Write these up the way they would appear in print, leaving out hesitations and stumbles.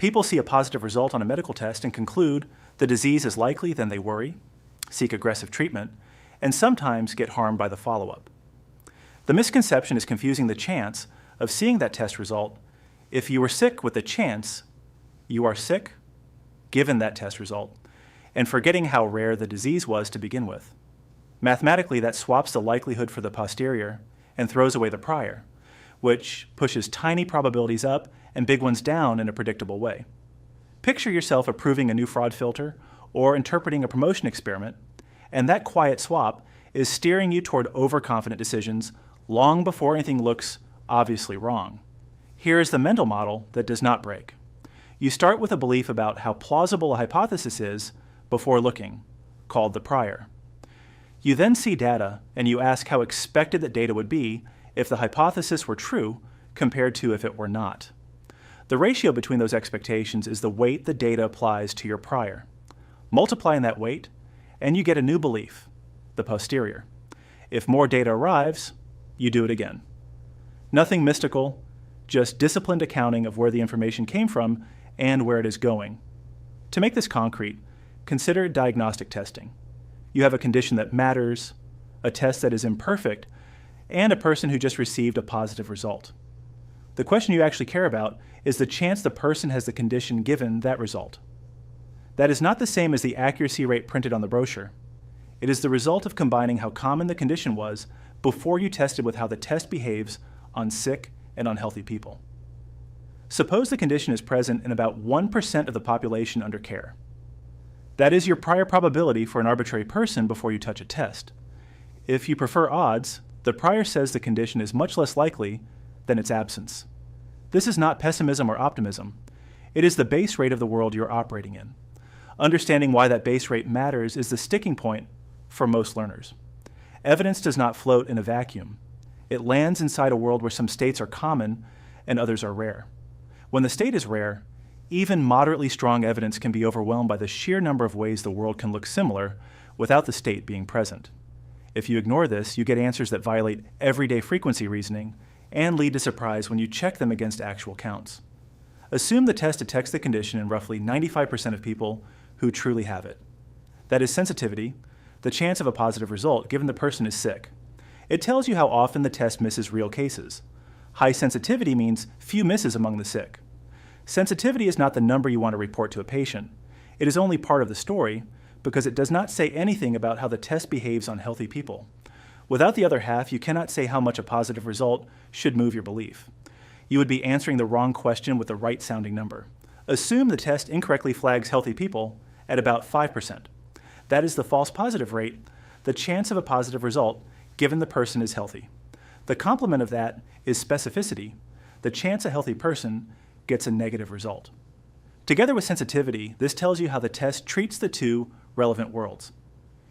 People see a positive result on a medical test and conclude the disease is likely, then they worry, seek aggressive treatment, and sometimes get harmed by the follow-up. The misconception is confusing the chance of seeing that test result if you were sick with the chance you are sick given that test result, and forgetting how rare the disease was to begin with. Mathematically, that swaps the likelihood for the posterior and throws away the prior, which pushes tiny probabilities up and big ones down in a predictable way. Picture yourself approving a new fraud filter or interpreting a promotion experiment, and that quiet swap is steering you toward overconfident decisions long before anything looks obviously wrong. Here is the mental model that does not break. You start with a belief about how plausible a hypothesis is before looking, called the prior. You then see data, and you ask how expected that data would be if the hypothesis were true compared to if it were not. The ratio between those expectations is the weight the data applies to your prior. Multiply in that weight, and you get a new belief, the posterior. If more data arrives, you do it again. Nothing mystical, just disciplined accounting of where the information came from and where it is going. To make this concrete, consider diagnostic testing. You have a condition that matters, a test that is imperfect, and a person who just received a positive result. The question you actually care about is the chance the person has the condition given that result. That is not the same as the accuracy rate printed on the brochure. It is the result of combining how common the condition was before you tested with how the test behaves on sick and unhealthy people. Suppose the condition is present in about 1% of the population under care. That is your prior probability for an arbitrary person before you touch a test. If you prefer odds, the prior says the condition is much less likely than its absence. This is not pessimism or optimism. It is the base rate of the world you're operating in. Understanding why that base rate matters is the sticking point for most learners. Evidence does not float in a vacuum. It lands inside a world where some states are common and others are rare. When the state is rare, even moderately strong evidence can be overwhelmed by the sheer number of ways the world can look similar without the state being present. If you ignore this, you get answers that violate everyday frequency reasoning and lead to surprise when you check them against actual counts. Assume the test detects the condition in roughly 95% of people who truly have it. That is sensitivity, the chance of a positive result given the person is sick. It tells you how often the test misses real cases. High sensitivity means few misses among the sick. Sensitivity is not the number you want to report to a patient. It is only part of the story because it does not say anything about how the test behaves on healthy people. Without the other half, you cannot say how much a positive result should move your belief. You would be answering the wrong question with the right-sounding number. Assume the test incorrectly flags healthy people at about 5%. That is the false positive rate, the chance of a positive result given the person is healthy. The complement of that is specificity, the chance a healthy person gets a negative result. Together with sensitivity, this tells you how the test treats the two relevant worlds.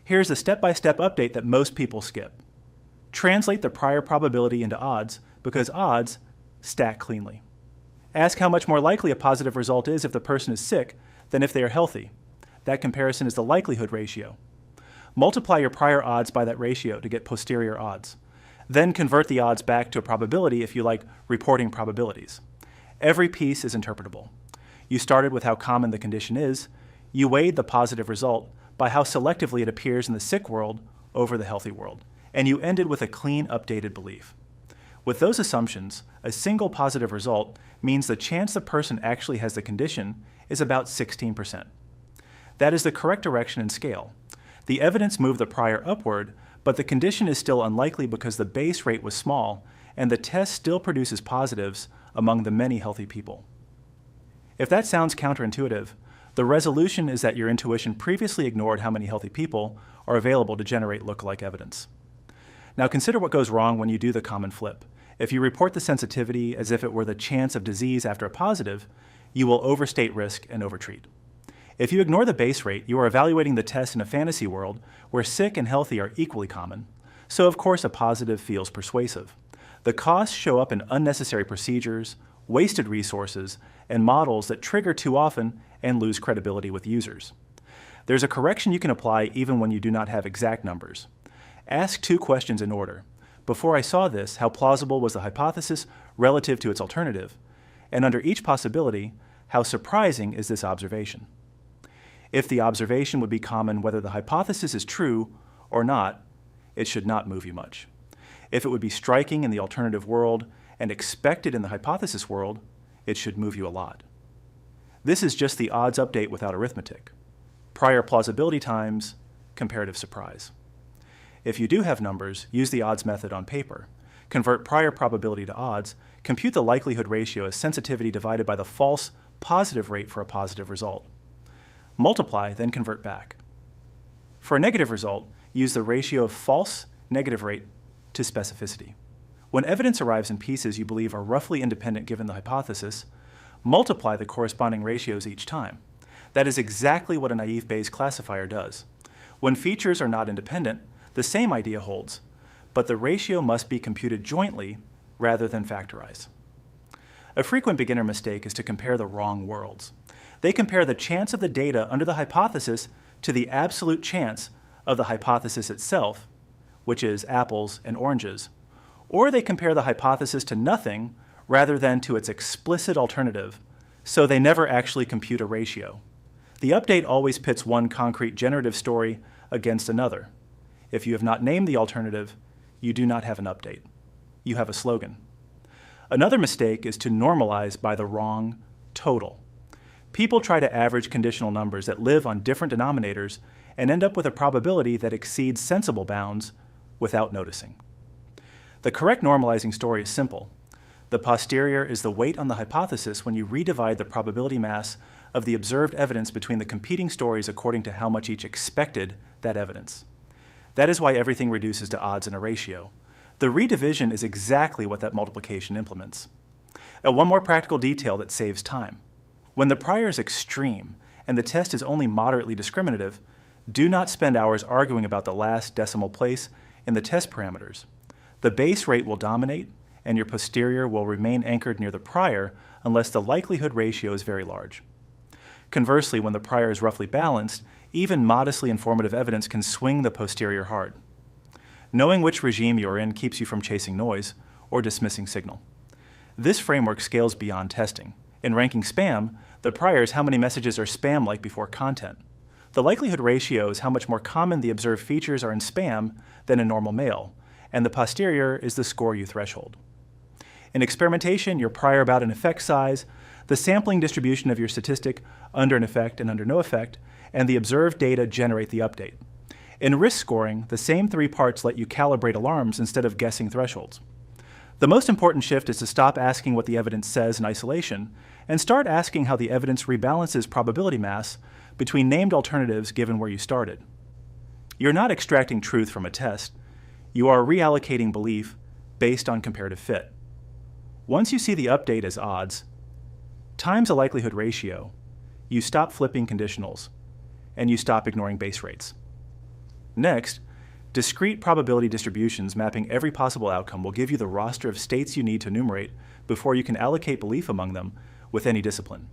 Here's a step-by-step update that most people skip. Translate the prior probability into odds because odds stack cleanly. Ask how much more likely a positive result is if the person is sick than if they are healthy. That comparison is the likelihood ratio. Multiply your prior odds by that ratio to get posterior odds. Then convert the odds back to a probability if you like reporting probabilities. Every piece is interpretable. You started with how common the condition is. You weighed the positive result by how selectively it appears in the sick world over the healthy world. And you ended with a clean, updated belief. With those assumptions, a single positive result means the chance the person actually has the condition is about 16%. That is the correct direction and scale. The evidence moved the prior upward, but the condition is still unlikely because the base rate was small and the test still produces positives among the many healthy people. If that sounds counterintuitive, the resolution is that your intuition previously ignored how many healthy people are available to generate lookalike evidence. Now consider what goes wrong when you do the common flip. If you report the sensitivity as if it were the chance of disease after a positive, you will overstate risk and overtreat. If you ignore the base rate, you are evaluating the test in a fantasy world where sick and healthy are equally common, so of course a positive feels persuasive. The costs show up in unnecessary procedures, wasted resources, and models that trigger too often and lose credibility with users. There's a correction you can apply even when you do not have exact numbers. Ask two questions in order. Before I saw this, how plausible was the hypothesis relative to its alternative? And under each possibility, How surprising is this observation? If the observation would be common whether the hypothesis is true or not, it should not move you much. If it would be striking in the alternative world and expected in the hypothesis world, it should move you a lot. This is just the odds update without arithmetic. Prior plausibility times comparative surprise. If you do have numbers, use the odds method on paper. Convert prior probability to odds, compute the likelihood ratio as sensitivity divided by the false positive rate for a positive result. Multiply, then convert back. For a negative result, use the ratio of false negative rate to specificity. When evidence arrives in pieces you believe are roughly independent given the hypothesis, multiply the corresponding ratios each time. That is exactly what a naive Bayes classifier does. When features are not independent, the same idea holds, but the ratio must be computed jointly rather than factorized. A frequent beginner mistake is to compare the wrong worlds. They compare the chance of the data under the hypothesis to the absolute chance of the hypothesis itself, which is apples and oranges, or they compare the hypothesis to nothing rather than to its explicit alternative, so they never actually compute a ratio. The update always pits one concrete generative story against another. If you have not named the alternative, you do not have an update. You have a slogan. Another mistake is to normalize by the wrong total. People try to average conditional numbers that live on different denominators and end up with a probability that exceeds sensible bounds without noticing. The correct normalizing story is simple. The posterior is the weight on the hypothesis when you redivide the probability mass of the observed evidence between the competing stories according to how much each expected that evidence. That is why everything reduces to odds in a ratio. The redivision is exactly what that multiplication implements. One more practical detail that saves time. When the prior is extreme and the test is only moderately discriminative, do not spend hours arguing about the last decimal place in the test parameters. The base rate will dominate, and your posterior will remain anchored near the prior unless the likelihood ratio is very large. Conversely, when the prior is roughly balanced, even modestly informative evidence can swing the posterior hard. Knowing which regime you're in keeps you from chasing noise or dismissing signal. This framework scales beyond testing. In ranking spam, the prior is how many messages are spam-like before content. The likelihood ratio is how much more common the observed features are in spam than in normal mail, and the posterior is the score you threshold. In experimentation, your prior about an effect size, the sampling distribution of your statistic under an effect and under no effect, and the observed data generate the update. In risk scoring, the same three parts let you calibrate alarms instead of guessing thresholds. The most important shift is to stop asking what the evidence says in isolation and start asking how the evidence rebalances probability mass between named alternatives given where you started. You're not extracting truth from a test. You are reallocating belief based on comparative fit. Once you see the update as odds times a likelihood ratio, you stop flipping conditionals and you stop ignoring base rates. Next, discrete probability distributions mapping every possible outcome will give you the roster of states you need to enumerate before you can allocate belief among them with any discipline.